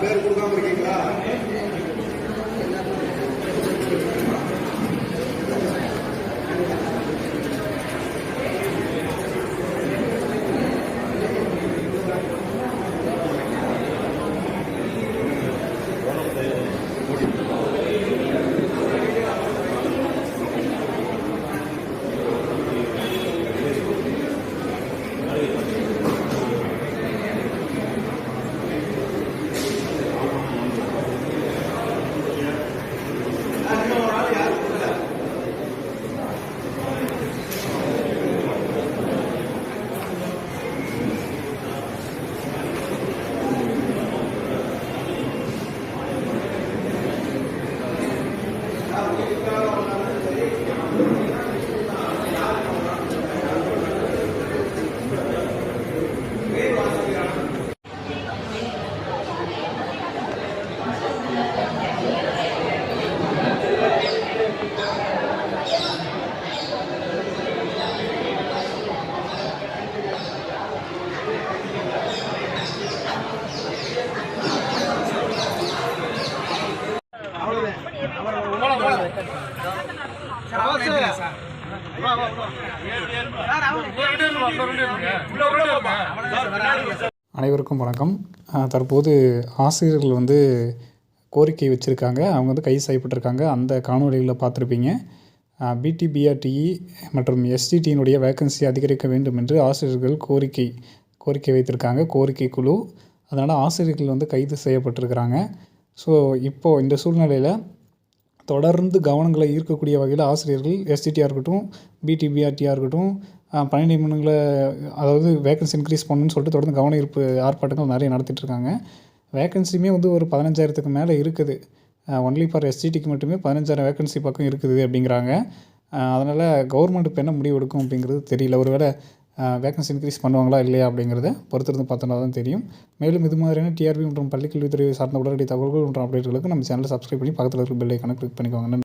பேர் கொடுக்காம இருக்கீங்களா? அனைவருக்கும் வணக்கம். தற்போது ஆசிரியர்கள் கோரிக்கை வச்சுருக்காங்க. அவங்க கைது செய்யப்பட்டிருக்காங்க. அந்த காணொலிகளில் பார்த்துருப்பீங்க. பிடி பிஆர்டிஇ மற்றும் எஸ்டிடியினுடைய வேக்கன்சி அதிகரிக்க வேண்டும் என்று ஆசிரியர்கள் கோரிக்கை வைத்திருக்காங்க. கோரிக்கை குழு. அதனால் ஆசிரியர்கள் கைது செய்யப்பட்டிருக்கிறாங்க. ஸோ இப்போது இந்த சூழ்நிலையில் தொடர்ந்து கவனங்களை ஈர்க்கக்கூடிய வகையில் ஆசிரியர்கள் எஸ்டிடியாக இருக்கட்டும், பிடி பிஆர்டியாக இருக்கட்டும், பணி நியமனங்களை அதாவது வேக்கன்சி இன்க்ரீஸ் பண்ணணும்னு சொல்லிட்டு தொடர்ந்து கவன ஈர்ப்பு ஆர்ப்பாட்டங்கள் நிறைய நடத்திட்டுருக்காங்க. வேக்கன்சியுமே ஒரு 15,000க்கு மேலே இருக்குது. ஒன்லி ஃபார் எஸ்டிடிக்கு மட்டுமே 15,000 வேக்கன்சி பக்கம் இருக்குது அப்படிங்கிறாங்க. அதனால் கவர்மெண்ட் இப்போ என்ன முடிவு எடுக்கும் அப்படிங்கிறது தெரியல. ஒருவேளை வேக்கன்சி இன்க்ரீஸ் பண்ணுவாங்களா இல்லையா அப்படிங்கிறத பொறுத்திருந்து பார்த்தோன்னா தான் தெரியும். மேலும் இது மாதிரியான டிஆர்பி மற்றும் பள்ளிக்கல்வித்துறை சார்ந்த உடனடி தகவல்கள் மற்றும் அப்டேட்டுகளுக்கு நம்ம சேனலை சப்ஸ்கிரைப் பண்ணி பக்கத்தில் இருக்கிற பெல் ஐக்கானை கிளிக் பண்ணிக்கோங்க.